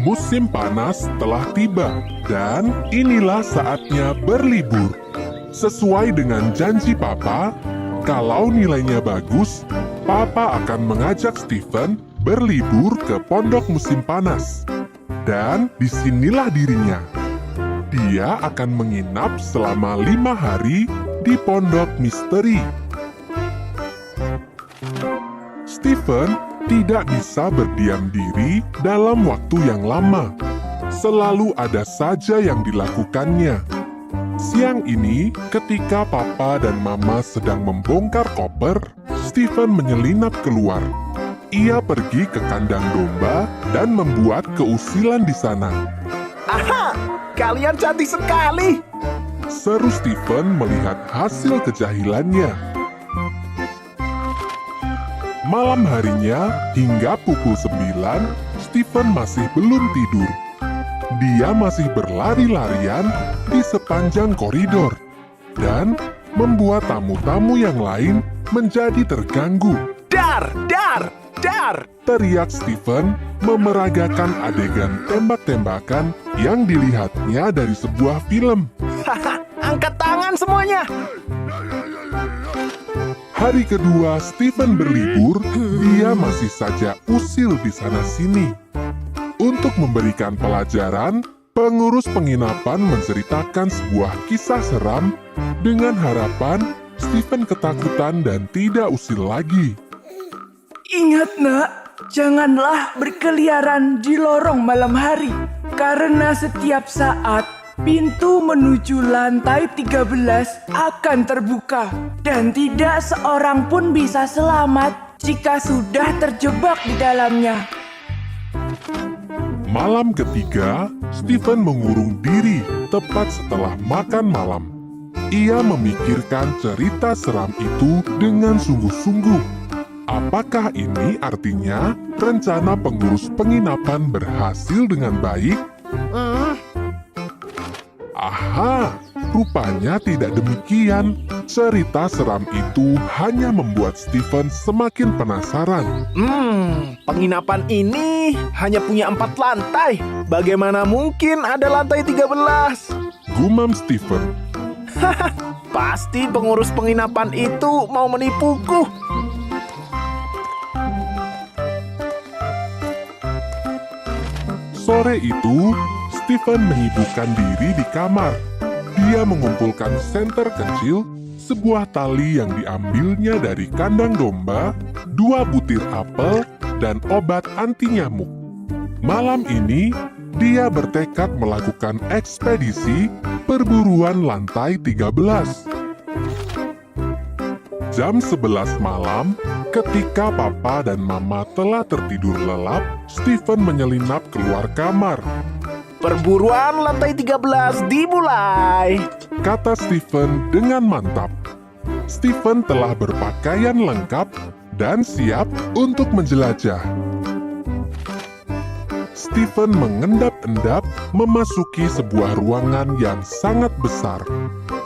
Musim panas telah tiba, dan inilah saatnya berlibur. Sesuai dengan janji Papa, kalau nilainya bagus, Papa akan mengajak Stephen berlibur ke pondok musim panas. Dan disinilah dirinya. Dia akan menginap selama 5 hari di pondok misteri. Stephen tidak bisa berdiam diri dalam waktu yang lama. Selalu ada saja yang dilakukannya. Siang ini, ketika Papa dan Mama sedang membongkar koper, Stephen menyelinap keluar. Ia pergi ke kandang domba dan membuat keusilan di sana. Aha! Kalian cantik sekali! Seru Stephen melihat hasil kejahilannya. Malam harinya, hingga pukul 9, Stephen masih belum tidur. Dia masih berlari-larian di sepanjang koridor dan membuat tamu-tamu yang lain menjadi terganggu. Dar! Dar! Dar! Teriak Stephen memeragakan adegan tembak-tembakan yang dilihatnya dari sebuah film. Haha! Angkat tangan semuanya! Hari kedua Stephen berlibur, dia masih saja usil di sana-sini. Untuk memberikan pelajaran, pengurus penginapan menceritakan sebuah kisah seram dengan harapan Stephen ketakutan dan tidak usil lagi. Ingat nak, janganlah berkeliaran di lorong malam hari, karena setiap saat pintu menuju lantai 13 akan terbuka dan tidak seorang pun bisa selamat jika sudah terjebak di dalamnya. Malam ketiga, Stephen mengurung diri tepat setelah makan malam. Ia memikirkan cerita seram itu dengan sungguh-sungguh. Apakah ini artinya rencana pengurus penginapan berhasil dengan baik? Aha, rupanya tidak demikian. Cerita seram itu hanya membuat Stephen semakin penasaran. Penginapan ini hanya punya 4 lantai. Bagaimana mungkin ada lantai 13? Gumam Stephen. Pasti pengurus penginapan itu mau menipuku. Sore itu, Stephen menyibukkan diri di kamar. Dia mengumpulkan senter kecil, sebuah tali yang diambilnya dari kandang domba, 2 butir apel, dan obat anti nyamuk. Malam ini, dia bertekad melakukan ekspedisi perburuan lantai 13. Jam 11 malam, ketika Papa dan Mama telah tertidur lelap, Stephen menyelinap keluar kamar. Perburuan lantai 13 dimulai. Kata Stephen dengan mantap. Stephen telah berpakaian lengkap dan siap untuk menjelajah. Stephen mengendap-endap memasuki sebuah ruangan yang sangat besar.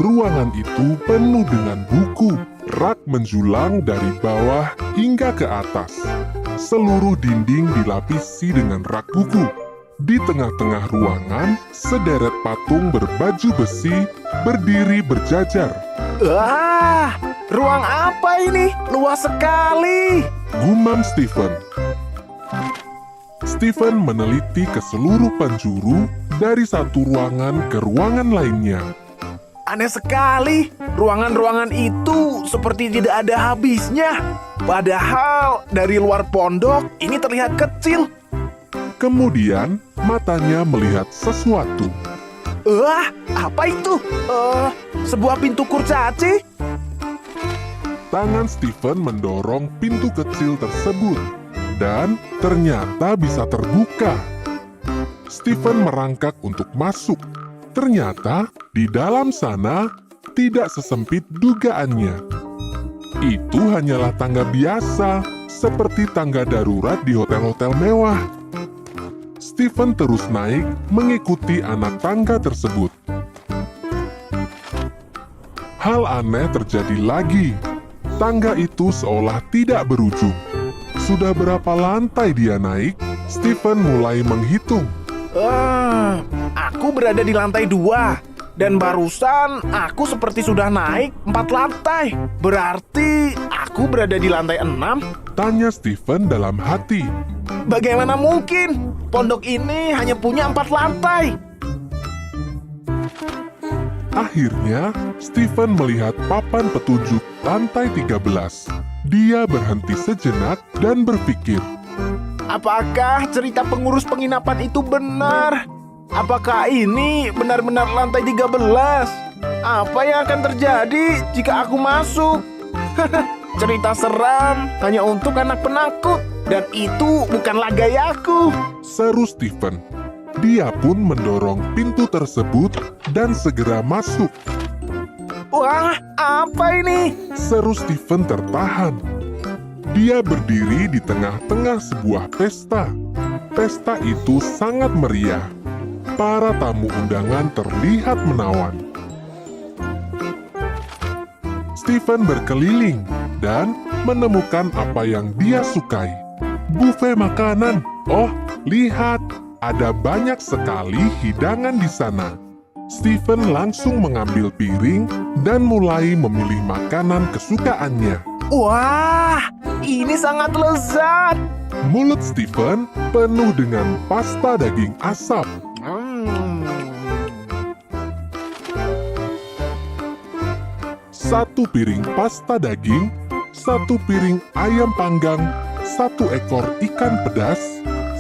Ruangan itu penuh dengan buku. Rak menjulang dari bawah hingga ke atas. Seluruh dinding dilapisi dengan rak buku. Di tengah-tengah ruangan, sederet patung berbaju besi berdiri berjajar. Wah, ruang apa ini? Luas sekali. Gumam Stephen. Stephen meneliti ke seluruh penjuru dari satu ruangan ke ruangan lainnya. Aneh sekali, ruangan-ruangan itu seperti tidak ada habisnya. Padahal dari luar pondok ini terlihat kecil. Kemudian matanya melihat sesuatu. Wah, apa itu? Sebuah pintu kurcaci? Tangan Stephen mendorong pintu kecil tersebut dan ternyata bisa terbuka. Stephen merangkak untuk masuk. Ternyata di dalam sana tidak sesempit dugaannya. Itu hanyalah tangga biasa, seperti tangga darurat di hotel-hotel mewah. Stephen terus naik mengikuti anak tangga tersebut. Hal aneh terjadi lagi. Tangga itu seolah tidak berujung. Sudah berapa lantai dia naik? Stephen mulai menghitung. Aku berada di lantai 2. Dan barusan aku seperti sudah naik 4 lantai. Berarti aku berada di lantai 6? Tanya Stephen dalam hati. Bagaimana mungkin? Pondok ini hanya punya 4 lantai. Akhirnya, Stephen melihat papan petunjuk lantai 13. Dia berhenti sejenak dan berpikir. Apakah cerita pengurus penginapan itu benar? Apakah ini benar-benar lantai 13? Apa yang akan terjadi jika aku masuk? Cerita seram hanya untuk anak penakut. Dan itu bukanlah gayaku. Seru Stephen. Dia pun mendorong pintu tersebut dan segera masuk. Wah, apa ini? Seru Stephen tertahan. Dia berdiri di tengah-tengah sebuah pesta. Pesta itu sangat meriah. Para tamu undangan terlihat menawan. Stephen berkeliling dan menemukan apa yang dia sukai. Buffet makanan. Oh, lihat, ada banyak sekali hidangan di sana. Stephen langsung mengambil piring dan mulai memilih makanan kesukaannya. Wah, ini sangat lezat. Mulut Stephen penuh dengan pasta daging asap. Satu piring pasta daging, satu piring ayam panggang, satu ekor ikan pedas,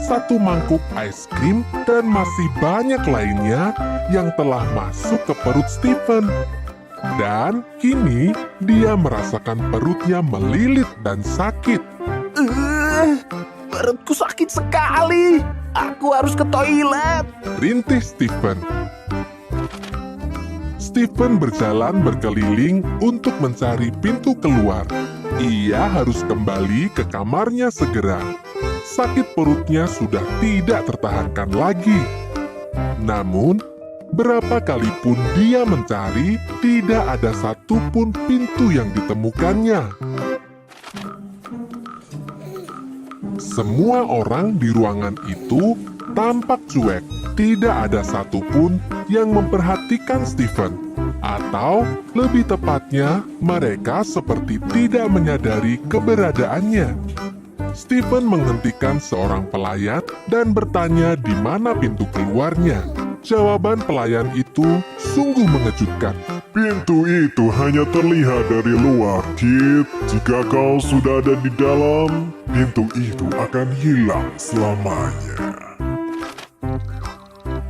satu mangkuk es krim, dan masih banyak lainnya yang telah masuk ke perut Stephen. Dan kini dia merasakan perutnya melilit dan sakit. Perutku sakit sekali. Aku harus ke toilet. Rintih Stephen. Stephen berjalan berkeliling untuk mencari pintu keluar. Ia harus kembali ke kamarnya segera. Sakit perutnya sudah tidak tertahankan lagi. Namun, berapa kali pun dia mencari, tidak ada satupun pintu yang ditemukannya. Semua orang di ruangan itu tampak cuek. Tidak ada satupun yang memperhatikan Stephen. Atau lebih tepatnya, mereka seperti tidak menyadari keberadaannya. Stephen menghentikan seorang pelayan dan bertanya di mana pintu keluarnya. Jawaban pelayan itu sungguh mengejutkan. Pintu itu hanya terlihat dari luar, Kit. Jika kau sudah ada di dalam, pintu itu akan hilang selamanya.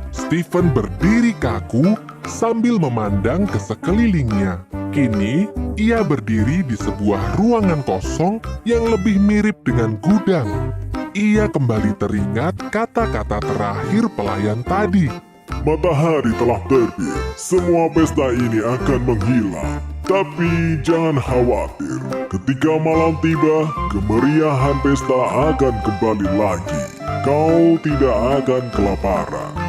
Stephen berdiri kaku sambil memandang ke sekelilingnya. Kini, ia berdiri di sebuah ruangan kosong yang lebih mirip dengan gudang. Ia kembali teringat kata-kata terakhir pelayan tadi. Matahari telah terbit, semua pesta ini akan menghilang. Tapi jangan khawatir, ketika malam tiba, kemeriahan pesta akan kembali lagi. Kau tidak akan kelaparan.